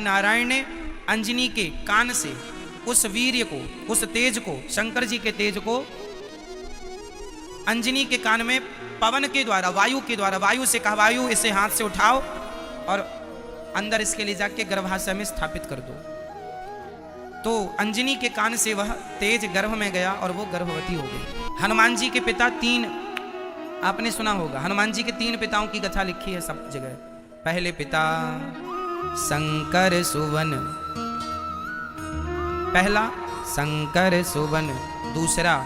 नारायण ने अंजनी के कान से उस वीर्य को, उस तेज को, शंकर जी के तेज को अंजनी के कान में पवन के द्वारा, वायु के द्वारा, वायु से कहा वायु इसे हाथ से उठाओ और अंदर इसके ले जाके गर्भाशय में स्थापित कर दो। तो अंजनी के कान से वह तेज गर्भ में गया और वो गर्भवती हो गई। हनुमान जी के पिता तीन, आपने सुना होगा, हनुमान जी के तीन पिताओं की कथा लिखी है सब जगह। पहले पिता शंकर सुवन, पहला शंकर सुवन, दूसरा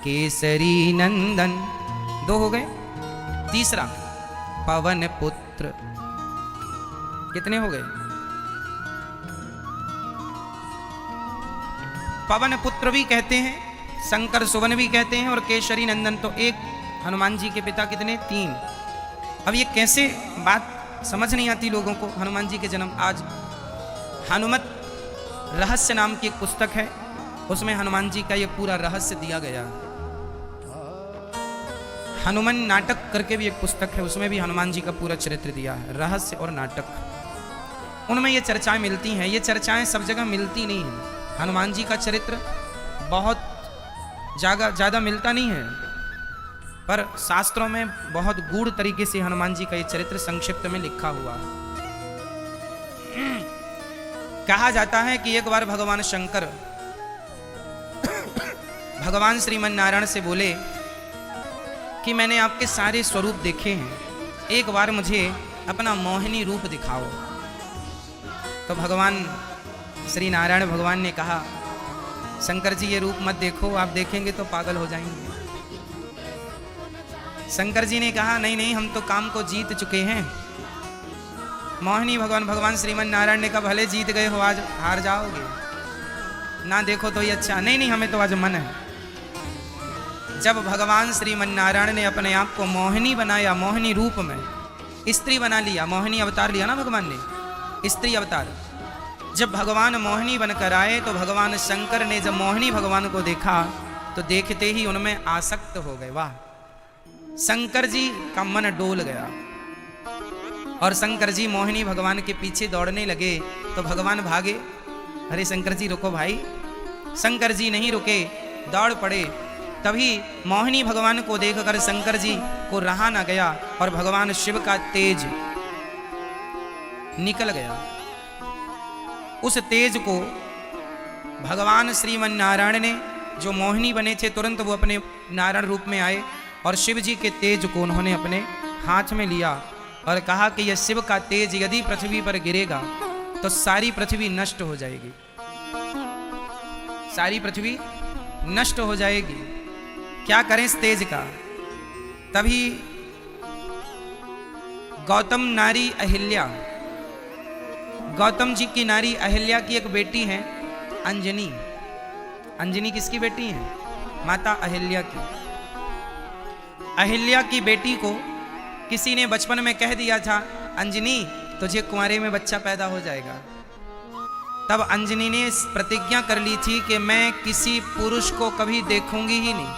केसरी नंदन, दो हो गए। तीसरा पवन पुत्र, कितने हो गए? पवन पुत्र भी कहते हैं, शंकर सुवन भी कहते हैं और केसरी नंदन। तो एक हनुमान जी के पिता कितने? तीन। अब ये कैसे बात समझ नहीं आती लोगों को, हनुमान जी के जन्म। आज हनुमत रहस्य नाम की एक पुस्तक है, उसमें हनुमान जी का ये पूरा रहस्य दिया गया। हनुमान नाटक करके भी एक पुस्तक है, उसमें भी हनुमान जी का पूरा चरित्र दिया है, रहस्य और नाटक। उनमें ये चर्चाएं मिलती हैं। ये चर्चाएं सब जगह मिलती नहीं हैं। हनुमान जी का चरित्र बहुत ज़्यादा मिलता नहीं है, पर शास्त्रों में बहुत गूढ़ तरीके से हनुमान जी का ये चरित्र संक्षिप्त में लिखा हुआ है। कहा जाता है कि एक बार भगवान शंकर भगवान श्रीमन नारायण से बोले कि मैंने आपके सारे स्वरूप देखे हैं, एक बार मुझे अपना मोहिनी रूप दिखाओ। तो भगवान श्री नारायण भगवान ने कहा, शंकर जी ये रूप मत देखो, आप देखेंगे तो पागल हो जाएंगे। शंकर जी ने कहा, नहीं नहीं, हम तो काम को जीत चुके हैं। मोहिनी भगवान श्रीमन नारायण ने कहा, भले जीत गए हो, आज हार जाओगे, ना देखो तो ही अच्छा। नहीं नहीं, हमें तो आज मन है। जब भगवान श्रीमन नारायण ने अपने आप को मोहिनी बनाया, मोहिनी रूप में स्त्री बना लिया, मोहिनी अवतार लिया ना भगवान ने, स्त्री अवतार। जब भगवान मोहिनी बनकर आए तो भगवान शंकर ने जब मोहिनी भगवान को देखा तो देखते ही उनमें आसक्त हो गए। वाह! शंकर जी का मन डोल गया और शंकर जी मोहिनी भगवान के पीछे दौड़ने लगे तो भगवान भागे। अरे शंकर जी रुको भाई। शंकर जी नहीं रुके, दौड़ पड़े। तभी मोहिनी भगवान को देखकर शंकर जी को रहा न गया और भगवान शिव का तेज निकल गया। उस तेज को भगवान श्रीमन नारायण ने, जो मोहिनी बने थे, तुरंत वो अपने नारायण रूप में आए और शिव जी के तेज को उन्होंने अपने हाथ में लिया और कहा कि यह शिव का तेज यदि पृथ्वी पर गिरेगा तो सारी पृथ्वी नष्ट हो जाएगी, सारी पृथ्वी नष्ट हो जाएगी। क्या करें इस तेज का? तभी गौतम नारी अहिल्या, गौतम जी की नारी अहिल्या की एक बेटी है अंजनी। अंजनी किसकी बेटी है? माता अहिल्या की। अहिल्या की बेटी को किसी ने बचपन में कह दिया था, अंजनी तुझे कुंवारे में बच्चा पैदा हो जाएगा। तब अंजनी ने प्रतिज्ञा कर ली थी कि मैं किसी पुरुष को कभी देखूंगी ही नहीं।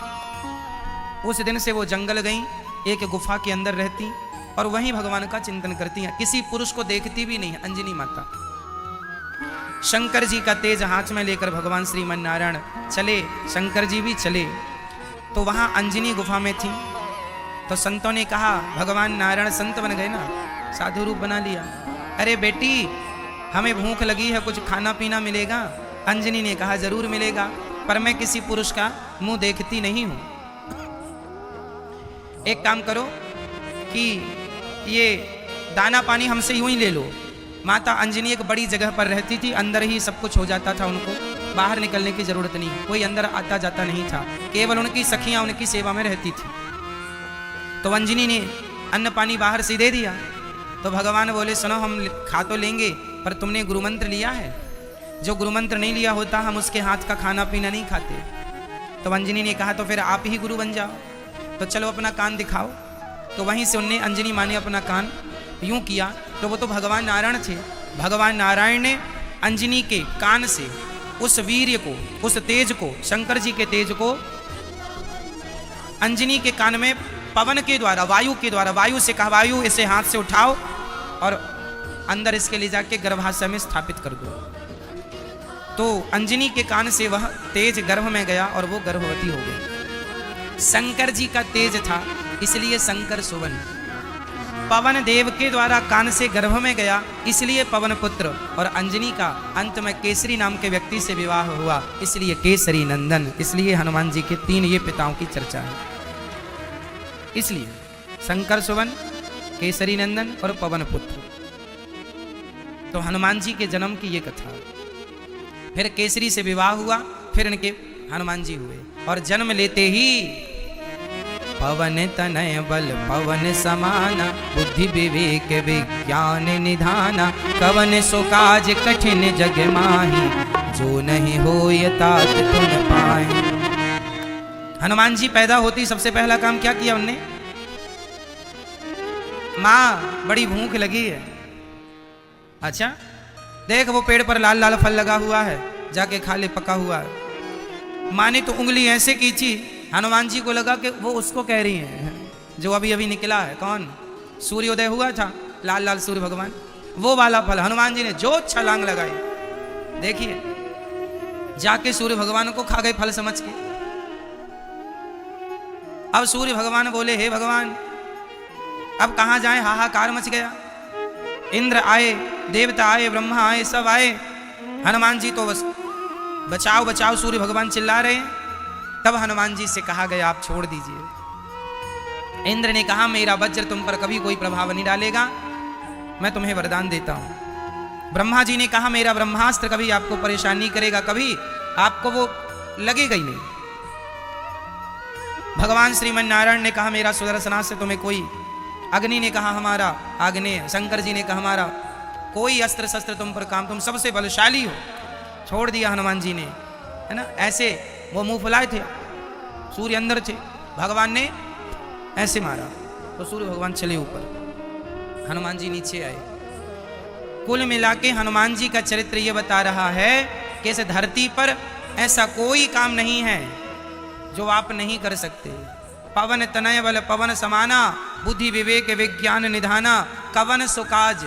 उस दिन से वो जंगल गई, एक गुफा के अंदर रहती और वहीं भगवान का चिंतन करती हैं, किसी पुरुष को देखती भी नहीं अंजनी माता। शंकर जी का तेज हाथ में लेकर भगवान श्रीमन नारायण चले, शंकर जी भी चले। तो वहां अंजनी गुफा में थी। तो संतों ने कहा, भगवान नारायण संत बन गए ना, साधु रूप बना लिया। अरे बेटी हमें भूख लगी है, कुछ खाना पीना मिलेगा? अंजनी ने कहा, जरूर मिलेगा, पर मैं किसी पुरुष का मुंह देखती नहीं हूं। एक काम करो कि ये दाना पानी हमसे यूं ही ले लो। माता अंजनी एक बड़ी जगह पर रहती थी, अंदर ही सब कुछ हो जाता था, उनको बाहर निकलने की जरूरत नहीं, कोई अंदर आता जाता नहीं था, केवल उनकी सखियां उनकी सेवा में रहती थी। तो अंजनी ने अन्न पानी बाहर से दे दिया। तो भगवान बोले, सुनो हम खा तो लेंगे, पर तुमने गुरुमंत्र लिया है? जो गुरुमंत्र नहीं लिया होता हम उसके हाथ का खाना पीना नहीं खाते। तो अंजनी ने कहा, तो फिर आप ही गुरु बन जाओ, तो चलो अपना कान दिखाओ। तो वहीं से उनने, अंजनी माँ ने अपना कान यूं किया तो वो तो भगवान नारायण थे। भगवान नारायण ने अंजनी के कान से उस वीर्य को, उस तेज को, शंकर जी के तेज को अंजनी के कान में पवन के द्वारा, वायु के द्वारा, वायु से कहा वायु इसे हाथ से उठाओ और अंदर इसके ले जाके गर्भाशय में स्थापित कर दो। तो अंजनी के कान से वह तेज गर्भ में गया और वो गर्भवती हो गई। शंकर जी का तेज था, इसलिए शंकर सुवन। पवन देव के द्वारा कान से गर्भ में गया, इसलिए पवन पुत्र। और अंजनी का अंत में केसरी नाम के व्यक्ति से विवाह हुआ, इसलिए केसरी नंदन। इसलिए हनुमान जी के 3 ये पिताओं की चर्चा है। इसलिए शंकर सुवन, केसरी नंदन और पवन पुत्र। तो हनुमान जी के जन्म की ये कथा। फिर केसरी से विवाह हुआ, फिर इनके हनुमान जी हुए। और जन्म लेते ही पवन तनय बल पवन समाना, बुद्धि विवेक विज्ञान निधाना, कवन सो काज कठिन जग माही, जो नहीं होय तात तुम पाए। हनुमान जी पैदा होती सबसे पहला काम क्या किया उनने? माँ बड़ी भूख लगी है। अच्छा देख वो पेड़ पर लाल लाल फल लगा हुआ है, जाके खा ले, पका हुआ है। माँ ने तो उंगली ऐसे खींची, हनुमान जी को लगा कि वो उसको कह रही है जो अभी अभी निकला है। कौन? सूर्योदय हुआ था, लाल लाल सूर्य भगवान, वो वाला फल। हनुमान जी ने जो छलांग लगाई, देखिए जाके सूर्य भगवान को खा गए फल समझ के। अब सूर्य भगवान बोले, हे भगवान अब कहाँ जाए, हाहाकार मच गया। इंद्र आए, देवता आए, ब्रह्मा आए, सब आए। हनुमान जी तो बस बचाओ बचाओ सूर्य भगवान चिल्ला रहे हैं। तब हनुमान जी से कहा गया आप छोड़ दीजिए। इंद्र ने कहा मेरा वज्र तुम पर कभी कोई प्रभाव नहीं डालेगा, मैं तुम्हें वरदान देता हूं। ब्रह्मा जी ने कहा मेरा ब्रह्मास्त्र कभी आपको परेशान नहीं करेगा, कभी आपको वो लगेगा ही नहीं। भगवान श्रीमन नारायण ने कहा मेरा सुदर्शनास्त्र से तुम्हें कोई, अग्नि ने कहा हमारा आग्नेय, शंकर जी ने कहा हमारा कोई अस्त्र शस्त्र तुम पर काम, तुम सबसे बलशाली हो। छोड़ दिया हनुमान जी ने, है ना। ऐसे वो मुंह फुलाए थे, सूर्य अंदर थे, भगवान ने ऐसे मारा तो सूर्य भगवान चले ऊपर, हनुमान जी नीचे आए। कुल मिला के हनुमान जी का चरित्र ये बता रहा है कि इस धरती पर ऐसा कोई काम नहीं है जो आप नहीं कर सकते। पवन तनय बल पवन समाना, बुद्धि विवेक विज्ञान निधाना, कवन सुकाज,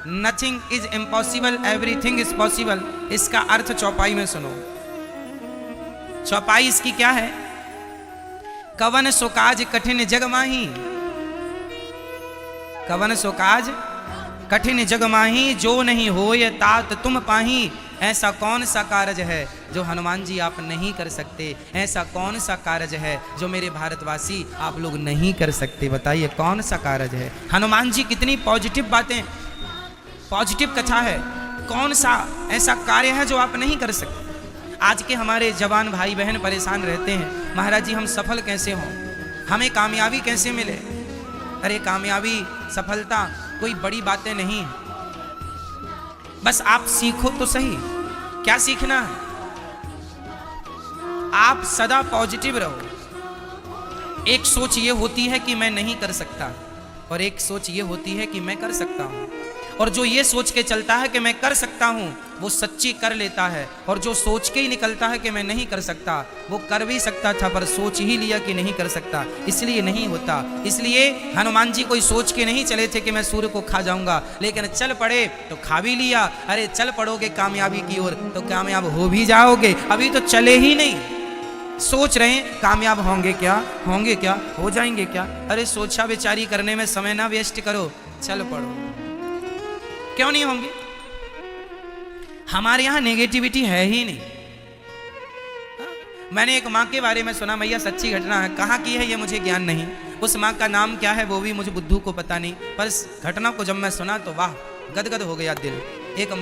nothing is impossible everything is possible. इसका अर्थ चौपाई में सुनो। चौपाई इसकी क्या है? कवन सुकाज कठिन जग माही, कवन सुकाज कठिन जग माही, जो नहीं होय तात तुम पाही। ऐसा कौन सा कार्य है जो हनुमान जी आप नहीं कर सकते? ऐसा कौन सा कार्य है जो मेरे भारतवासी आप लोग नहीं कर सकते? बताइए कौन सा कार्य है? हनुमान जी कितनी पॉजिटिव बातें, पॉजिटिव कथा है। कौन सा ऐसा कार्य है जो आप नहीं कर सकते? आज के हमारे जवान भाई बहन परेशान रहते हैं, महाराज जी हम सफल कैसे हों, हमें कामयाबी कैसे मिले। अरे कामयाबी सफलता कोई बड़ी बातें नहीं है, बस आप सीखो तो सही। क्या सीखना है? आप सदा पॉजिटिव रहो। एक सोच ये होती है कि मैं नहीं कर सकता, और एक सोच ये होती है कि मैं कर सकता हूं। और जो ये सोच के चलता है कि मैं कर सकता हूं, वो सच्ची कर लेता है। और जो सोच के ही निकलता है कि मैं नहीं कर सकता, वो कर भी सकता था पर सोच ही लिया कि नहीं कर सकता, इसलिए नहीं होता। इसलिए हनुमान जी कोई सोच के नहीं चले थे कि मैं सूर्य को खा जाऊंगा, लेकिन चल पड़े तो खा भी लिया। अरे चल पड़ोगे कामयाबी की ओर तो कामयाब हो भी जाओगे। अभी तो चले ही नहीं, सोच रहे हैं कामयाब होंगे क्या, होंगे क्या, हो जाएंगे क्या। अरे सोचा विचारी करने में समय ना वेस्ट करो, चल पड़ो। क्यों नहीं होंगे? हमारे यहां नेगेटिविटी है ही नहीं। मैंने एक माँ के बारे में सुना, मैया सच्ची घटना है, कहाँ की है ये मुझे ज्ञान नहीं, उस माँ का नाम क्या है वो भी मुझे बुद्धू को पता नहीं, पर इस घटना को जब मैं सुना तो वाह गदगद हो गया दिल। एक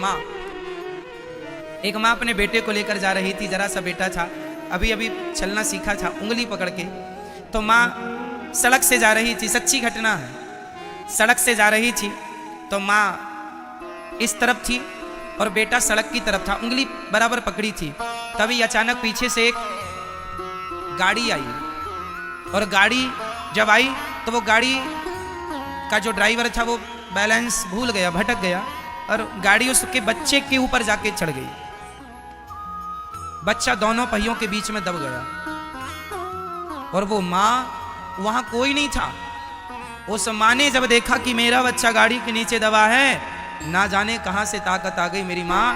माँ अपने बेटे को लेकर जा रही थी, जरा सा बेटा था, अभी अभी चलना सीखा था, उंगली पकड़ के। तो माँ सड़क से जा रही थी, सच्ची घटना है, सड़क से जा रही थी तो माँ इस तरफ थी और बेटा सड़क की तरफ था, उंगली बराबर पकड़ी थी। तभी अचानक पीछे से एक गाड़ी आई, और गाड़ी जब आई तो वो गाड़ी का जो ड्राइवर था वो बैलेंस भूल गया, भटक गया, और गाड़ी उसके बच्चे के ऊपर जाके चढ़ गई। बच्चा दोनों पहियों के बीच में दब गया, और वो माँ वहां कोई नहीं था। उस माँ ने जब देखा कि मेरा बच्चा गाड़ी के नीचे दबा है ना जाने कहां से ताकत आ गई मेरी माँ,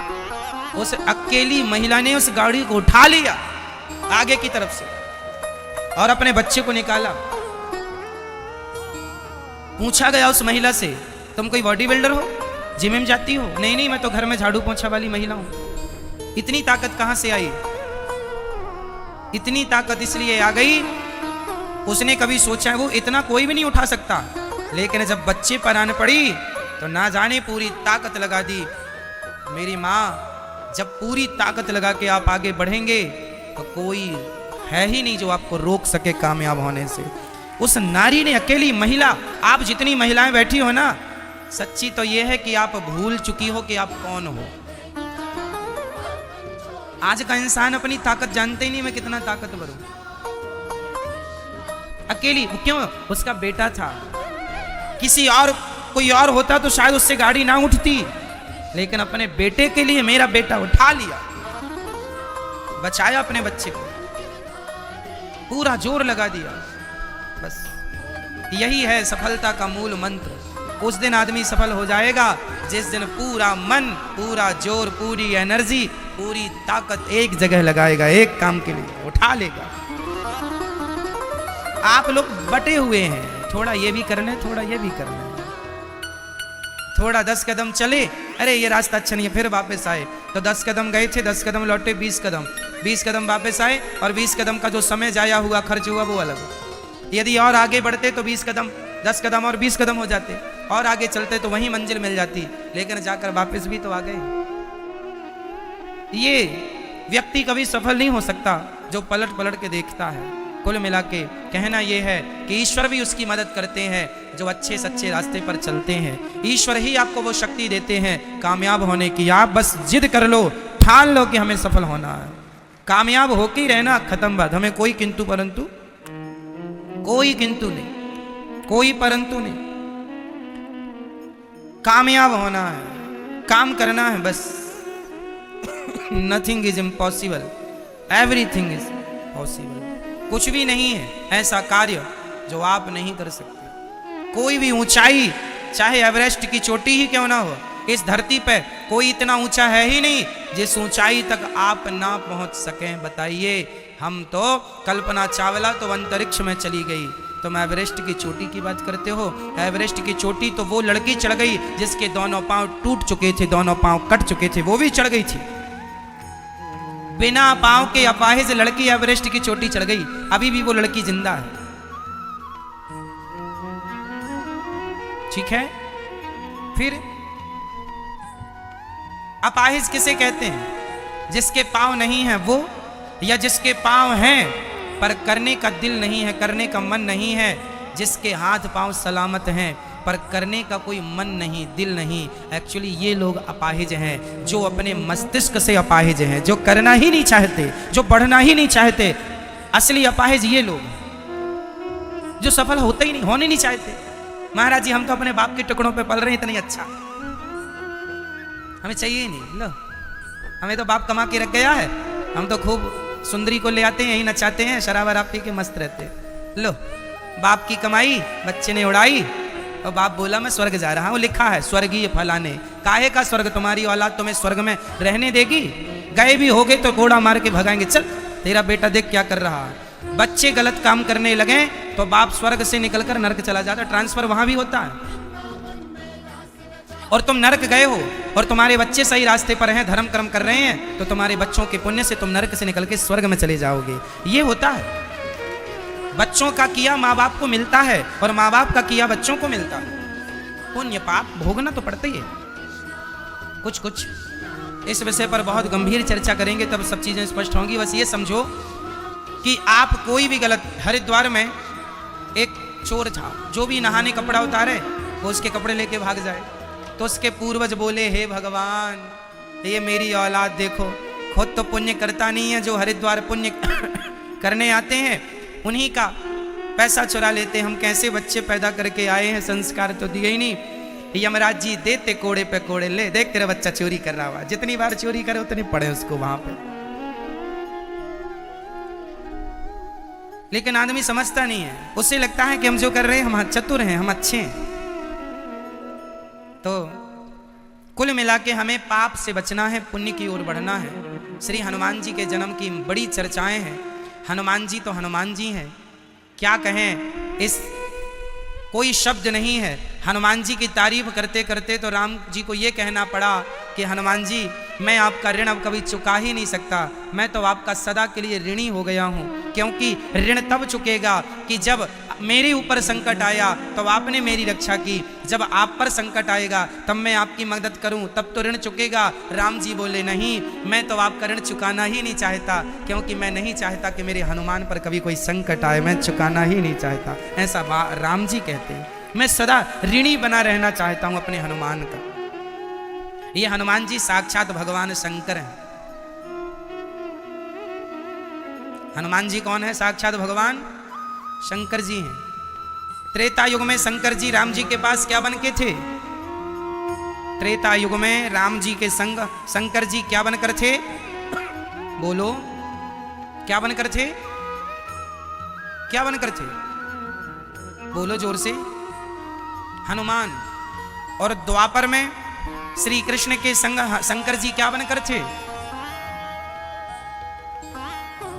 उस अकेली महिला ने उस गाड़ी को उठा लिया आगे की तरफ से और अपने बच्चे को निकाला। पूछा गया उस महिला से, तुम कोई बॉडी बिल्डर हो, जिम में जाती हो? नहीं नहीं, मैं तो घर में झाड़ू पोंछा वाली महिला हूं। इतनी ताकत कहां से आई? इतनी ताकत इसलिए आ गई, उसने कभी सोचा है वो इतना कोई भी नहीं उठा सकता, लेकिन जब बच्चे पर आन पड़ी तो ना जाने पूरी ताकत लगा दी। मेरी माँ, जब पूरी ताकत लगा के आप आगे बढ़ेंगे तो कोई है ही नहीं जो आपको रोक सके कामयाब होने से। उस नारी ने, अकेली महिला, आप जितनी महिलाएं बैठी हो ना, सच्ची तो यह है कि आप भूल चुकी हो कि आप कौन हो। आज का इंसान अपनी ताकत जानते ही नहीं, मैं कितना ताकतवर हूं। अकेली क्यों? उसका बेटा था, किसी और कोई और होता तो शायद उससे गाड़ी ना उठती, लेकिन अपने बेटे के लिए मेरा बेटा उठा लिया, बचाया अपने बच्चे को, पूरा जोर लगा दिया। बस यही है सफलता का मूल मंत्र। उस दिन आदमी सफल हो जाएगा जिस दिन पूरा मन, पूरा जोर, पूरी एनर्जी, पूरी ताकत एक जगह लगाएगा, एक काम के लिए उठा लेगा। आप लोग बटे हुए हैं, थोड़ा ये भी कर लें, थोड़ा ये भी कर लें, थोड़ा 10 कदम चले, अरे ये रास्ता अच्छा नहीं है, फिर वापस आए तो 10 कदम गए थे, 10 कदम लौटे, 20 कदम, 20 कदम वापस आए, और 20 कदम का जो समय जाया हुआ, खर्च हुआ, वो अलग। यदि और आगे बढ़ते तो 20 कदम, 10 कदम और 20 कदम हो जाते, और आगे चलते तो वहीं मंजिल मिल जाती, लेकिन जाकर वापस भी तो आ गए। ये व्यक्ति कभी सफल नहीं हो सकता जो पलट पलट के देखता है। कुल मिला के कहना यह है कि ईश्वर भी उसकी मदद करते हैं जो अच्छे सच्चे रास्ते पर चलते हैं। ईश्वर ही आपको वो शक्ति देते हैं कामयाब होने की। आप बस जिद कर लो, ठान लो कि हमें सफल होना है, कामयाब होके ही रहना, खत्म बात। हमें कोई किंतु परंतु, कोई किंतु नहीं, कोई परंतु नहीं, कामयाब होना है, काम करना है बस। Nothing is impossible, everything is possible. कुछ भी नहीं है ऐसा कार्य जो आप नहीं कर सकते। कोई भी ऊंचाई, चाहे एवरेस्ट की चोटी ही क्यों ना हो, इस धरती पे कोई इतना ऊंचा है ही नहीं जिस ऊंचाई तक आप ना पहुंच सकें। बताइए, हम तो, कल्पना चावला तो अंतरिक्ष में चली गई, तुम एवरेस्ट की चोटी की बात करते हो। एवरेस्ट की चोटी तो वो लड़की चढ़ गई जिसके दोनों पांव टूट चुके थे, दोनों पांव कट चुके थे, वो भी चढ़ गई थी। बिना पांव के अपाहिज लड़की एवरेस्ट की चोटी चढ़ गई, अभी भी वो लड़की जिंदा है। ठीक है, फिर अपाहिज किसे कहते हैं? जिसके पांव नहीं है वो, या जिसके पांव हैं पर करने का दिल नहीं है, करने का मन नहीं है। जिसके हाथ पांव सलामत हैं पर करने का कोई मन नहीं, दिल नहीं। एक्चुअली ये लोग अपाहिज हैं, जो अपने मस्तिष्क से अपाहिज हैं, जो करना ही नहीं चाहते, जो बढ़ना ही नहीं चाहते। असली अपाहिज ये लोग, जो सफल होते ही नहीं, होने नहीं चाहते। महाराज जी, हम तो अपने बाप के टुकड़ों पे पल रहे हैं, इतना अच्छा हमें चाहिए ही नहीं। लो, हमें तो बाप कमा के रख गया है, हम तो खूब सुंदरी को ले आते हैं, यही नचाते हैं, शराब वराब पी के मस्त रहते हैं। लो, बाप की कमाई बच्चे ने उड़ाई और बाप बोला मैं स्वर्ग जा रहा हूँ। लिखा है स्वर्गीय फलाने। काहे का स्वर्ग? तुम्हारी औलाद तुम्हें स्वर्ग में रहने देगी? गए भी होगे तो घोड़ा मार के भगाएंगे। चल, तेरा बेटा देख क्या कर रहा है। बच्चे गलत काम करने लगे तो बाप स्वर्ग से निकलकर नरक चला जाता, ट्रांसफर वहां भी होता है। और तुम नरक गए हो और तुम्हारे बच्चे सही रास्ते पर हैं, धर्म कर्म कर रहे हैं, तो तुम्हारे बच्चों के पुण्य से तुम नरक से निकल के स्वर्ग में चले जाओगे। ये होता है। बच्चों का किया माँ बाप को मिलता है और माँ बाप का किया बच्चों को मिलता है। पुण्य पाप भोगना तो पड़ता ही है। कुछ कुछ इस विषय पर बहुत गंभीर चर्चा करेंगे, तब सब चीजें स्पष्ट होंगी। बस ये समझो कि आप कोई भी गलत, हरिद्वार में एक चोर था, जो भी नहाने कपड़ा उतारे वो उसके कपड़े लेके भाग जाए, तो उसके पूर्वज बोले हे भगवान, ये मेरी औलाद देखो, खुद तो पुण्य करता नहीं है, जो हरिद्वार पुण्य करने आते हैं उन्हीं का पैसा चुरा लेते। हम कैसे बच्चे पैदा करके आए हैं, संस्कार तो दिए ही नहीं। यमराज जी देते कोड़े पे कोड़े, ले देख तेरा बच्चा चोरी कर रहा हुआ, जितनी बार चोरी करे उतने पड़े उसको वहां पे। लेकिन आदमी समझता नहीं है, उससे लगता है कि हम जो कर रहे हैं हम चतुर हैं, हम अच्छे हैं। तो कुल मिला के हमें पाप से बचना है, पुण्य की ओर बढ़ना है। श्री हनुमान जी के जन्म की बड़ी चर्चाएं हैं। हनुमान जी तो हनुमान जी हैं, क्या कहें, इस कोई शब्द नहीं है। हनुमान जी की तारीफ करते करते तो राम जी को ये कहना पड़ा कि हनुमान जी मैं आपका ऋण अब कभी चुका ही नहीं सकता, मैं तो आपका सदा के लिए ऋणी हो गया हूँ। क्योंकि ऋण तब चुकेगा कि जब मेरे ऊपर संकट आया तो आपने मेरी रक्षा की, जब आप पर संकट आएगा तब मैं आपकी मदद करूं, तब तो ऋण चुकेगा। राम जी बोले नहीं, मैं तो आपका ऋण चुकाना ही नहीं चाहता, क्योंकि मैं नहीं चाहता कि मेरे हनुमान पर कभी कोई संकट आए, मैं चुकाना ही नहीं चाहता। ऐसा राम जी कहते हैं, मैं सदा ऋणी बना रहना चाहता हूं अपने हनुमान का। ये हनुमान जी साक्षात भगवान शंकर हैं। हनुमान जी कौन है? साक्षात भगवान शंकर जी हैं। त्रेता युग में शंकर जी राम जी के पास क्या बन के थे? त्रेता युग में राम जी के संग शंकर जी क्या बनकर थे? बोलो, क्या बनकर थे? क्या बनकर थे? बोलो जोर से। हनुमान। और द्वापर में श्री कृष्ण के संग शंकर जी क्या बनकर थे?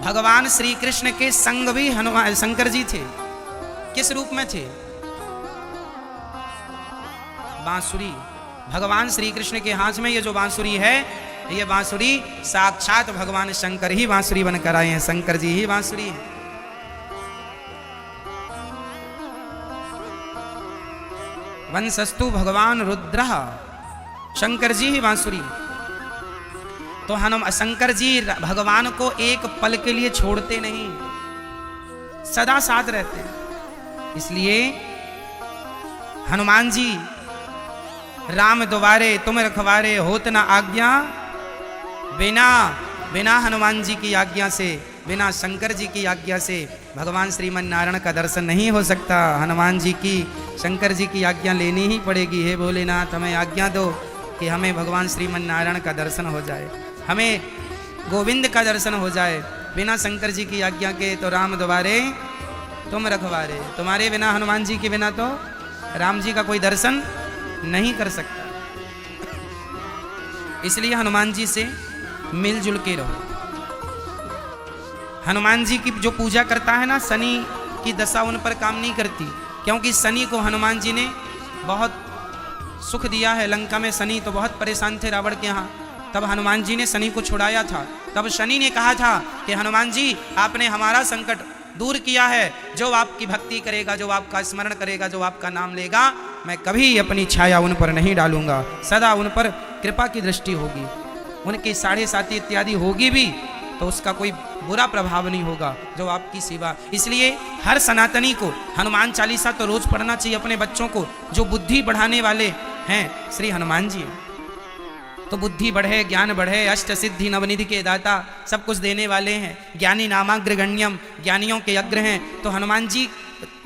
भगवान श्री कृष्ण के संग भी हनुमान शंकर जी थे। किस रूप में थे? बांसुरी। भगवान श्री कृष्ण के हाथ में ये जो बांसुरी है, ये बांसुरी साक्षात भगवान शंकर ही बांसुरी बनकर आए हैं, शंकर जी ही बांसुरी है। वंशस्तु भगवान रुद्र, शंकर जी ही बांसुरी। तो शंकर जी भगवान को एक पल के लिए छोड़ते नहीं, सदा साथ रहते हैं। इसलिए हनुमान जी राम द्वारे तुम रखवारे, होत न आज्ञा बिना हनुमान जी की आज्ञा से, बिना शंकर जी की आज्ञा से भगवान श्रीमन नारायण का दर्शन नहीं हो सकता। हनुमान जी की, शंकर जी की आज्ञा लेनी ही पड़ेगी। हे भोलेनाथ, हमें आज्ञा दो कि हमें भगवान श्रीमन नारायण का दर्शन हो जाए, हमें गोविंद का दर्शन हो जाए। बिना शंकर जी की आज्ञा के तो राम द्वारे तुम रखवारे, तुम्हारे बिना, हनुमान जी के बिना तो राम जी का कोई दर्शन नहीं कर सकता। इसलिए हनुमान जी से मिलजुल के रहो। हनुमान जी की जो पूजा करता है ना, शनि की दशा उन पर काम नहीं करती, क्योंकि शनि को हनुमान जी ने बहुत सुख दिया है। लंका में शनि तो बहुत परेशान थे रावण के यहाँ, तब हनुमान जी ने शनि को छुड़ाया था। तब शनि ने कहा था कि हनुमान जी आपने हमारा संकट दूर किया है, जो आपकी भक्ति करेगा, जो आपका स्मरण करेगा, जो आपका नाम लेगा, मैं कभी अपनी छाया उन पर नहीं डालूंगा, सदा उन पर कृपा की दृष्टि होगी, उनकी 7.5 इत्यादि होगी भी तो उसका कोई बुरा प्रभाव नहीं होगा, जो आपकी सेवा। इसलिए हर सनातनी को हनुमान चालीसा तो रोज पढ़ना चाहिए अपने बच्चों को। जो बुद्धि बढ़ाने वाले हैं श्री हनुमान जी, तो बुद्धि बढ़े, ज्ञान बढ़े, अष्ट सिद्धि नवनिधि के दाता, सब कुछ देने वाले हैं। ज्ञानी नामाग्रगण्यम, ज्ञानियों के अग्र हैं। तो हनुमान जी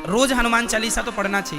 रोज हनुमान चालीसा तो पढ़ना चाहिए।